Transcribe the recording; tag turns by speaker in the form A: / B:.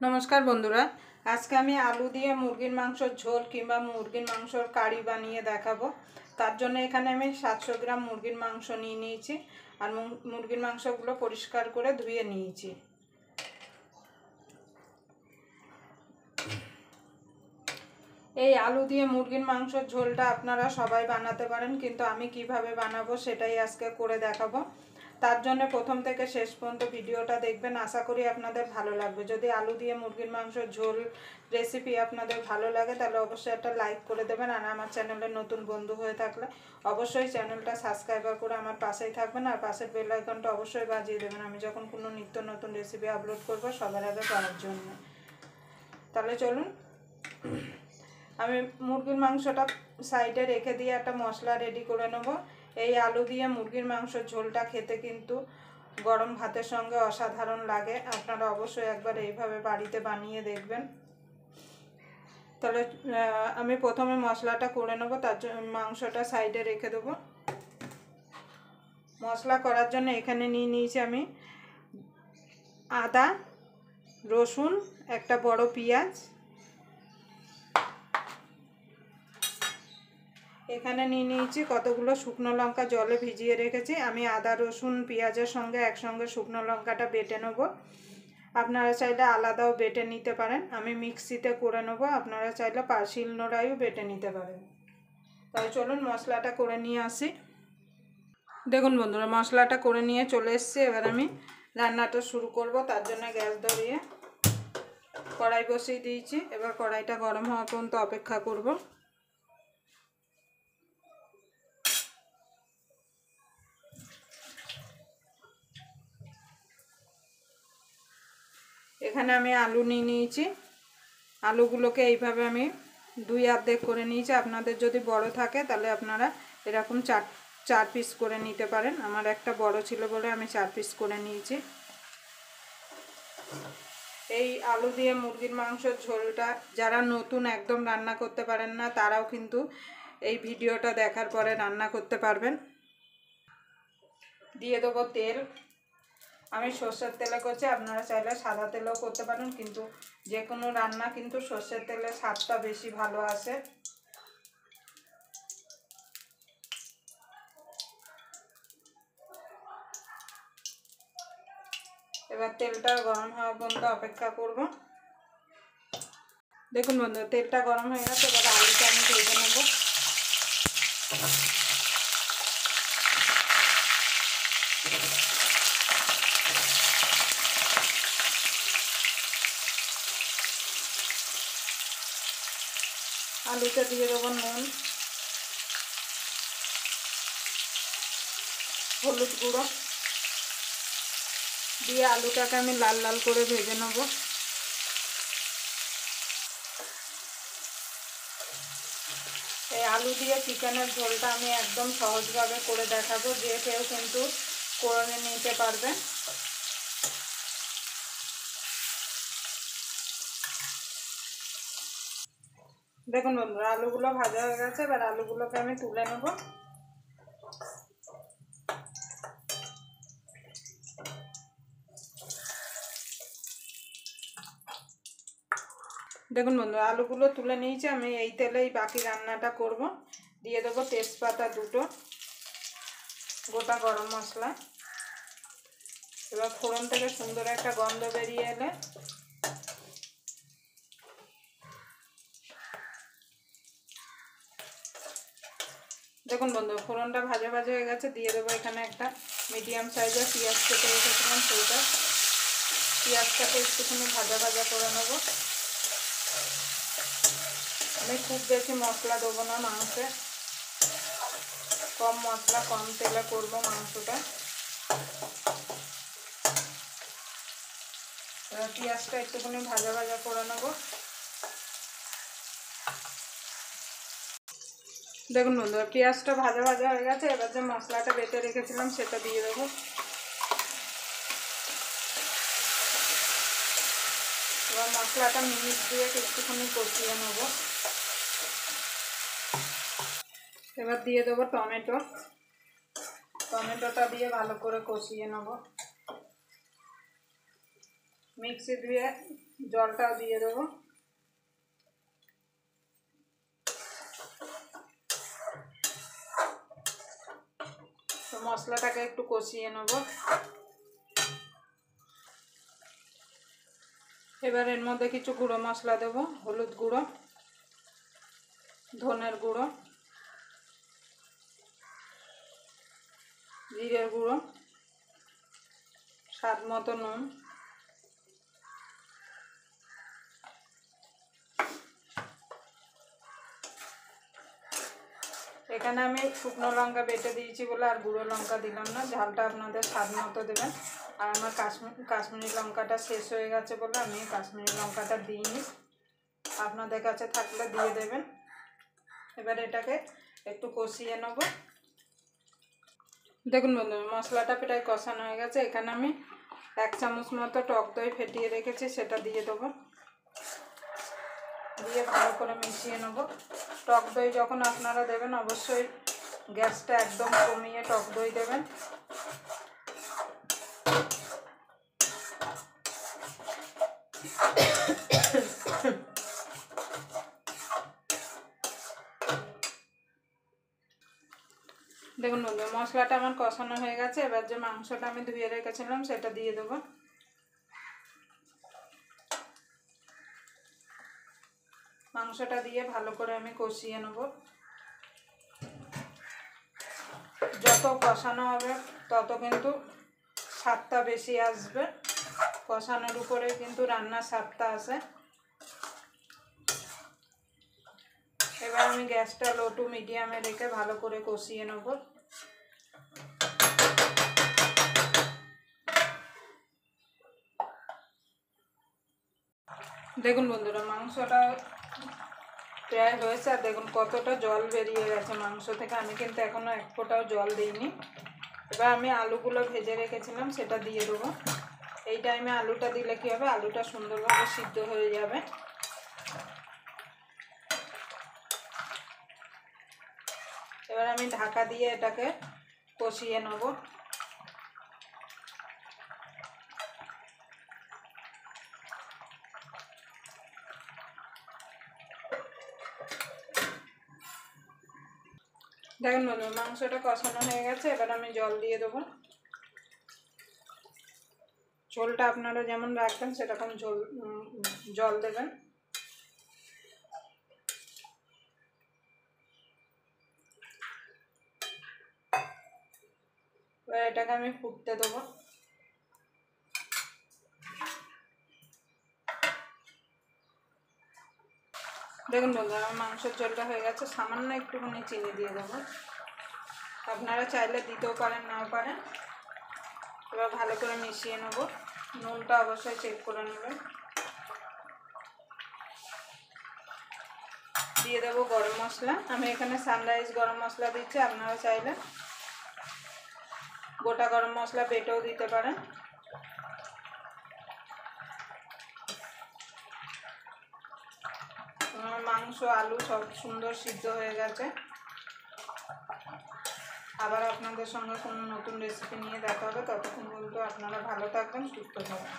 A: नमस्कार बंधुरा आज के आमी आलू दिए मुरगिर मांसर झोल किंबा मुरगिर मांसर कारी बानिए देखाबो। तार जोन्नो एखाने आमी 700 ग्राम मुरगिर मांस निये निয়েছি और मुरगिर मांसगुलो परिष्कार करे धुए निয়েছি। এই আলু দিয়ে মুরগির মাংসের ঝোলটা আপনারা সবাই বানাতে পারেন, কিন্তু আমি কিভাবে বানাবো সেটাই আজকে করে দেখাবো। তার জন্য প্রথম থেকে শেষ পর্যন্ত ভিডিওটা দেখবেন, আশা করি আপনাদের ভালো লাগবে। যদি আলু দিয়ে মুরগির মাংসের ঝোল রেসিপি আপনাদের ভালো লাগে তাহলে অবশ্যই একটা লাইক করে দেবেন, আর আমার চ্যানেলে নতুন বন্ধু হয়ে থাকলে অবশ্যই চ্যানেলটা সাবস্ক্রাইব করে আমার পাশেই থাকবেন, আর পাশের বেল আইকনটা অবশ্যই বাজিয়ে দেবেন আমি যখন কোনো নিত্য নতুন রেসিপি আপলোড করব সবার আগে পাওয়ার জন্য। তাহলে চলুন, আমি মুরগির মাংসটা সাইডে রেখে দিয়ে একটা মশলা রেডি করে নেব। এই আলু দিয়ে মুরগির মাংসের ঝোলটা খেতে কিন্তু গরম ভাতের সঙ্গে অসাধারণ লাগে। আপনারা অবশ্যই একবার এইভাবে বাড়িতে বানিয়ে দেখবেন। তাহলে আমি প্রথমে মশলাটা করে নেব, তার জন্য মাংসটা সাইডে রেখে দেব। মশলা করার জন্য এখানে নিয়ে নিয়েছি আমি আদা, রসুন, একটা বড় পেঁয়াজ, এখানে নিয়ে নিয়েছি কতগুলো শুকনো লঙ্কা জলে ভিজিয়ে রেখেছি। আমি আদা রসুন পেঁয়াজের সঙ্গে একসঙ্গে শুকনো লঙ্কাটা বেটে নেব। আপনারা চাইলে আলাদাও বেটে নিতে পারেন, আমি মিক্সিতে করে নেব। আপনারা চাইলে শিলনোড়ায়ও বেটে নিতে পারেন। তাই চলুন মশলাটা করে নিয়ে আসি। দেখুন বন্ধুরা, মশলাটা করে নিয়ে চলে এসেছি। এবার আমি রান্নাটা শুরু করব। তার জন্য গ্যাস ধরিয়ে কড়াই বসিয়ে দিয়েছি। এবার কড়াইটা গরম হওয়া পর্যন্ত অপেক্ষা করব। এখানে আমি আলু নিয়ে নিয়েছি। আলুগুলোকে এইভাবে আমি দুই অর্ধেক করে নিয়েছি। আপনাদের যদি বড় থাকে তাহলে আপনারা এরকম চার পিস করে নিতে পারেন। আমার একটা বড় ছিল বলে আমি 4 পিস করে নিয়েছি। এই আলু দিয়ে মুরগির মাংসের ঝোলটা যারা নতুন একদম রান্না করতে পারেন না তারাও কিন্তু এই ভিডিওটা দেখার পরে রান্না করতে পারবেন। দিয়ে দেবো তেল। আমি সর্ষের তেলে করছি, আপনারা চাইলে সাদা তেলেও করতে পারেন, কিন্তু যে কোনো রান্না কিন্তু সর্ষের তেলে স্বাদটা বেশি ভালো আসে। এবার তেলটা গরম হওয়া পর্যন্ত অপেক্ষা করব। দেখুন বন্ধু, তেলটা গরম হয়ে গেছে। এবার আলুটা আমি ভেজে নেব। আলুতে দিয়ে দেবো নুন, হলুদ গুঁড়ো দিয়ে আলুটাকে আমি লাল লাল করে ভেজে নেব। এই আলু দিয়ে চিকেনের ঝোলটা আমি একদম সহজভাবে করে দেখাবো, যে কেউ কিন্তু করে নিতে পারবে। দেখুন বন্ধুরা, আলুগুলো ভাজা হয়ে গেছে। এবার আলুগুলোকে আমি তুলে নেব। দেখুন বন্ধুরা, আলুগুলো তুলে নিয়েছি। আমি এই তেলেই বাকি রান্নাটা করব। দিয়ে দেবো তেজপাতা 2টো, গোটা গরম মশলা। এবার ফোড়ন থেকে সুন্দর একটা গন্ধ বেরিয়ে এলে দেখুন বন্ধু, ফোড়নটা ভাজা ভাজা হয়ে গেছে। দিয়ে দেবো এখানে একটা মিডিয়াম সাইজের পেঁয়াজ কেটে রেখেছিলাম, সেইটা পেঁয়াজটাকে একটুখানি ভাজা ভাজা করে নেব। আমি খুব বেশি মশলা দেবো না মাংসে, কম মশলা কম তেলে করবো মাংসটা। এবার পেঁয়াজটা একটুখানি ভাজা ভাজা করে নেব। দেখুন বন্ধুরা, পেঁয়াজটা ভাজা ভাজা হয়ে গেছে। এবার যে মশলাটা বেটে রেখেছিলাম সেটা দিয়ে দেবো। এবার মশলাটা মিনিট দিয়ে একটুখানি কষিয়ে নেব। এবার দিয়ে দেবো টমেটো। টমেটোটা দিয়ে ভালো করে কষিয়ে নেব। মিক্সি ধুয়ে জলটাও দিয়ে দেবো। তো মশলাটাকে একটু কষিয়ে নেব। এবার এর মধ্যে কিছু গুঁড়ো মশলা দেবো, হলুদ গুঁড়ো, ধনের গুঁড়ো, জিরের গুঁড়ো, স্বাদ মতো নুন, এখানে আমি শুকনো লঙ্কা বেটে দিয়েছি বলে আর গুঁড়ো লঙ্কা দিলাম না, ঝালটা আপনাদের স্বাদ মতো দেবেন। আর আমার কাশ্মীরি লঙ্কাটা শেষ হয়ে গেছে বলে আমি কাশ্মীরি লঙ্কাটা দিইনি, আপনাদের কাছে থাকলে দিয়ে দেবেন। এবার এটাকে একটু কষিয়ে নেব। দেখুন বন্ধুরা, মশলাটা প্রায় কষানো হয়ে গেছে। এখানে আমি 1 চামচ মতো টক দই ফেটিয়ে রেখেছি, সেটা দিয়ে দেবো। দিয়ে ভালো করে মিশিয়ে নেব। টক দই যখন আপনারা দেবেন অবশ্যই গ্যাসটা একদম কমিয়ে টক দই দেবেন। দেখুন বন্ধু, মশলাটা আমার কষানো হয়ে গেছে। এবার যে মাংসটা আমি ধুয়ে রেখেছিলাম সেটা দিয়ে দেবো। মাংসটা দিয়ে ভালো করে আমি কষিয়ে নেব। যত কষানো হবে তত কিন্তু স্বাদটা বেশি আসবে। কষানোর উপরে কিন্তু রান্নার স্বাদটা আসে। এবার আমি গ্যাসটা লো টু মিডিয়ামে রেখে ভালো করে কষিয়ে নেব। দেখুন বন্ধুরা, মাংসটা প্রায় হয়েছে। আর দেখুন কতটা জল বেরিয়ে গেছে মাংস থেকে। আমি কিন্তু এখনও এক ফোঁটাও জল দিইনি। এবার আমি আলুগুলো ভেজে রেখেছিলাম সেটা দিয়ে দেবো। এই টাইমে আলুটা দিলে কী হবে, আলুটা সুন্দরভাবে সিদ্ধ হয়ে যাবে। এবার আমি ঢাকা দিয়ে এটাকে কষিয়ে নেব। দেখুন বন্ধু, মাংসটা কষানো হয়ে গেছে। এবার আমি জল দিয়ে দেবো। ঝোলটা আপনারা যেমন রাখবেন সেরকম জল দেবেন। এবার এটাকে আমি ফুটতে দেবো। দেখুন বন্ধু, আমার মাংসের ঝোলটা হয়ে গেছে। সামান্য একটুখানি চিনি দিয়ে দেবো। আপনারা চাইলে দিতেও পারেন, নাও পারেন। এবার ভালো করে মিশিয়ে নেব। নুনটা অবশ্যই চেক করে নেবেন। দিয়ে দেবো গরম মশলা। আমি এখানে সানরাইজ গরম মশলা দিচ্ছি, আপনারা চাইলে গোটা গরম মশলা বেটেও দিতে পারেন। মাংস আলু সব সুন্দর সিদ্ধ হয়ে গেছে। আবার আপনাদের সঙ্গে কোনো নতুন রেসিপি নিয়ে দেখা হবে। ততক্ষণ পর্যন্ত আপনারা ভালো থাকবেন, সুস্থ থাকবেন।